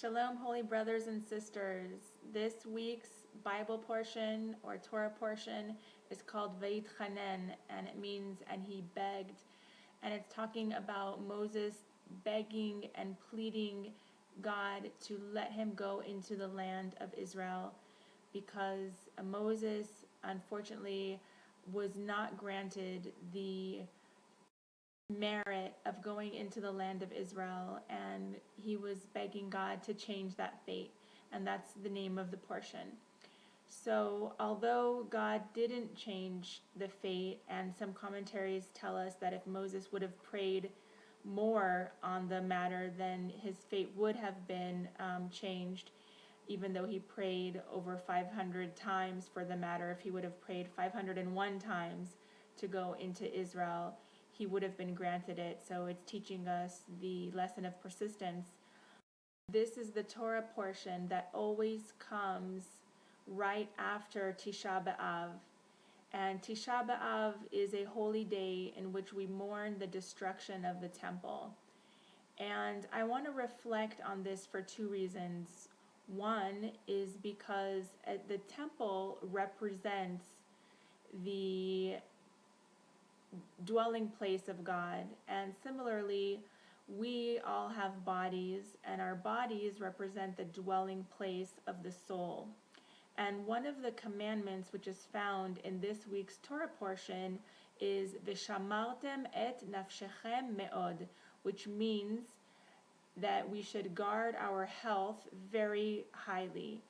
Shalom, holy brothers and sisters. This week's Bible portion or Torah portion is called Vaetchanan, and it means "and he begged." And it's talking about Moses begging and pleading God to let him go into the land of Israel because Moses, unfortunately, was not granted the merit of going into the land of Israel, and he was begging God to change that fate, and that's the name of the portion. So although God didn't change the fate, and some commentaries tell us that if Moses would have prayed more on the matter, then his fate would have been changed, even though he prayed over 500 times for the matter. If he would have prayed 501 times to go into Israel, he would have been granted it. So it's teaching us the lesson of persistence. This is the Torah portion that always comes right after Tisha B'Av. And Tisha B'Av is a holy day in which we mourn the destruction of the temple. And I want to reflect on this for two reasons. One is because the temple represents the dwelling place of God, and similarly we all have bodies, and our bodies represent the dwelling place of the soul. And one of the commandments which is found in this week's Torah portion is V'shamartem et nafshechem me'od, which means that we should guard our health very highly.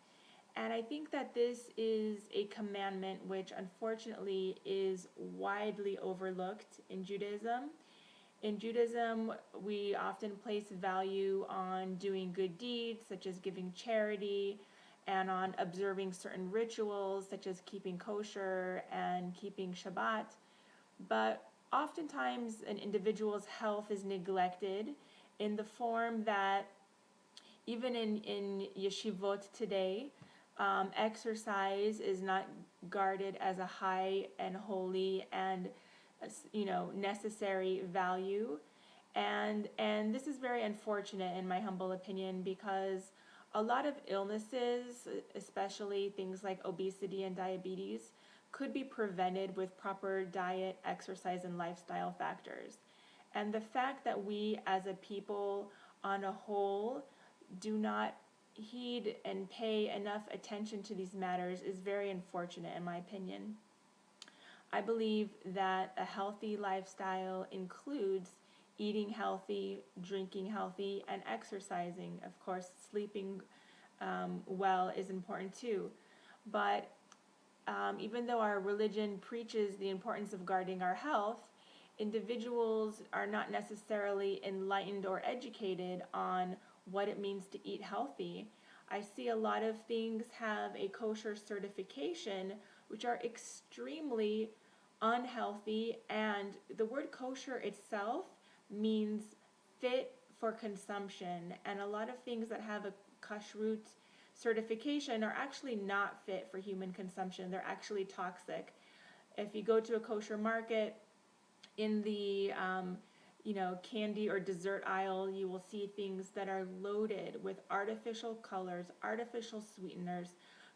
And I think that this is a commandment which unfortunately is widely overlooked in Judaism. In Judaism, we often place value on doing good deeds, such as giving charity, and on observing certain rituals, such as keeping kosher and keeping Shabbat. But oftentimes, an individual's health is neglected in the form that even in yeshivot today, exercise is not guarded as a high and holy and necessary value, and this is very unfortunate in my humble opinion, because a lot of illnesses, especially things like obesity and diabetes, could be prevented with proper diet, exercise, and lifestyle factors. And the fact that we as a people on a whole do not heed and pay enough attention to these matters is very unfortunate in my opinion. I believe that a healthy lifestyle includes eating healthy, drinking healthy, and exercising. Of course, sleeping well is important too. But even though our religion preaches the importance of guarding our health, individuals are not necessarily enlightened or educated on what it means to eat healthy. I see a lot of things have a kosher certification, which are extremely unhealthy, and the word kosher itself means fit for consumption, and a lot of things that have a kashrut certification are actually not fit for human consumption. They're actually toxic. If you go to a kosher market, in the candy or dessert aisle, you will see things that are loaded with artificial colors, artificial sweeteners,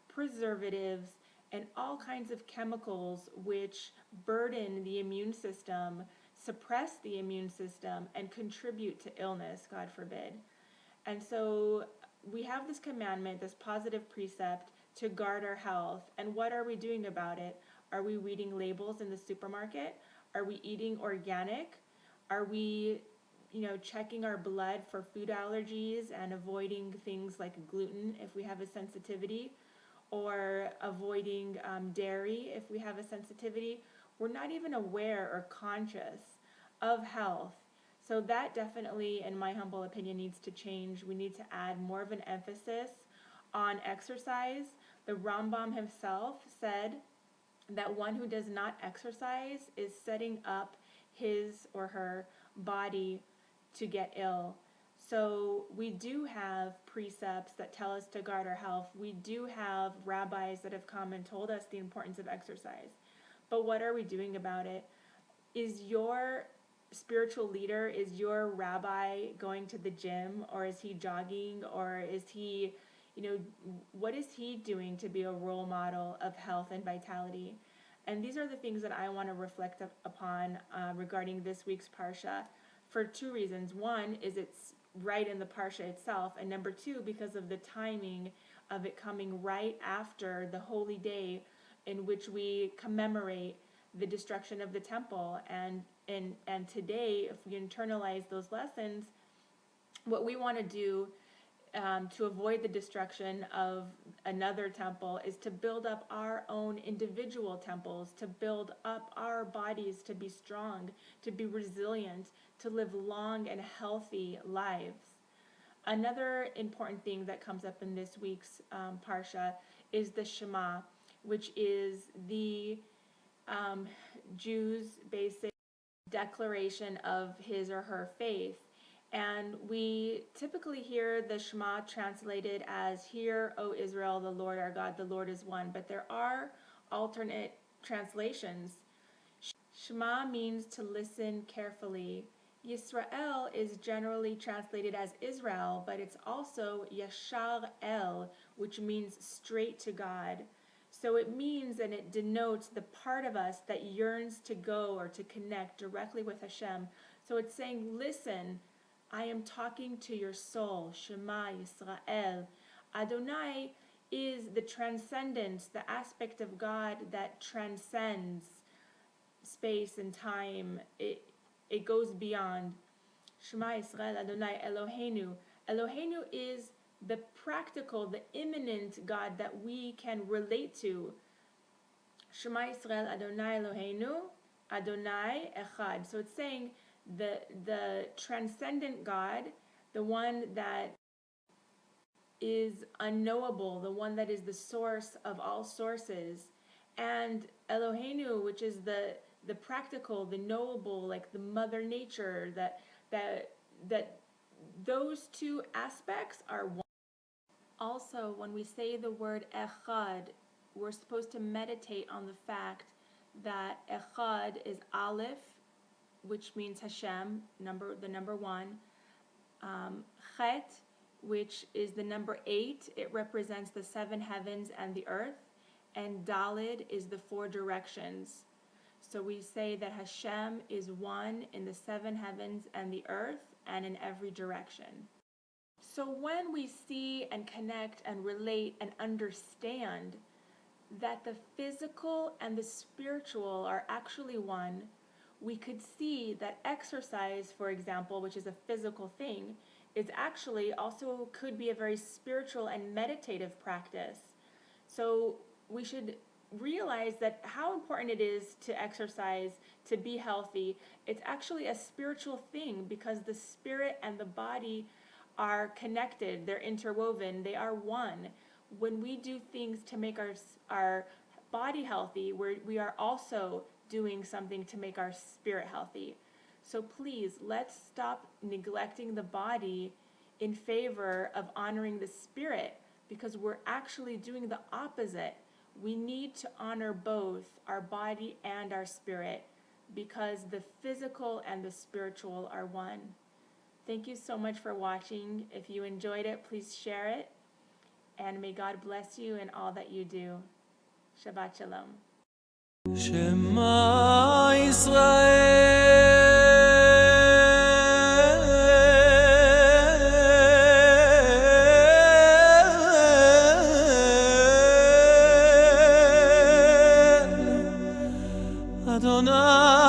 preservatives, and all kinds of chemicals which burden the immune system, suppress the immune system, and contribute to illness, God forbid. And so we have this commandment, this positive precept to guard our health. And what are we doing about it? Are we reading labels in the supermarket? Are we eating organic? Are we, checking our blood for food allergies and avoiding things like gluten if we have a sensitivity, or avoiding dairy if we have a sensitivity? We're not even aware or conscious of health. So that definitely, in my humble opinion, needs to change. We need to add more of an emphasis on exercise. The Rambam himself said that one who does not exercise is setting up his or her body to get ill. So we do have precepts that tell us to guard our health. We do have rabbis that have come and told us the importance of exercise. But what are we doing about it? Is your spiritual leader? Is your rabbi going to the gym, or is he jogging, or is he, what is he doing to be a role model of health and vitality? And these are the things that I want to reflect upon regarding this week's Parsha for two reasons. One is it's right in the Parsha itself, and number two, because of the timing of it coming right after the holy day in which we commemorate the destruction of the temple. And today, if we internalize those lessons, what we want to do to avoid the destruction of another temple is to build up our own individual temples, to build up our bodies to be strong, to be resilient, to live long and healthy lives. Another important thing that comes up in this week's Parsha is the Shema, which is the Jews' basic declaration of his or her faith. And we typically hear the Shema translated as, "Hear, O Israel, the Lord our God, the Lord is one." But there are alternate translations. Shema means to listen carefully. Yisrael is generally translated as Israel, but it's also Yashar El, which means straight to God. So it means and it denotes the part of us that yearns to go or to connect directly with Hashem. So it's saying, listen, I am talking to your soul. Shema Yisrael. Adonai is the transcendence, the aspect of God that transcends space and time. It goes beyond. Shema Yisrael Adonai Eloheinu. Eloheinu is the practical, the immanent God that we can relate to. Shema Yisrael Adonai Eloheinu, Adonai Echad. So it's saying the transcendent God, the one that is unknowable, the one that is the source of all sources, and Eloheinu, which is the practical, the knowable, like the mother nature, that those two aspects are one. Also, when we say the word echad, we're supposed to meditate on the fact that echad is aleph, which means Hashem, the number one, chet, which is the number 8, it represents the 7 heavens and the earth, and dalid is the 4 directions. So we say that Hashem is one in the 7 heavens and the earth and in every direction. So when we see and connect and relate and understand that the physical and the spiritual are actually one, we could see that exercise, for example, which is a physical thing, is actually also could be a very spiritual and meditative practice. So we should realize that how important it is to exercise, to be healthy. It's actually a spiritual thing because the spirit and the body are connected, they're interwoven, they are one. When we do things to make our body healthy, we are also doing something to make our spirit healthy. So please, let's stop neglecting the body in favor of honoring the spirit, because we're actually doing the opposite. We need to honor both our body and our spirit, because the physical and the spiritual are one. Thank you so much for watching. If you enjoyed it, please share it. And may God bless you in all that you do. Shabbat Shalom. Shema Israel, Adonai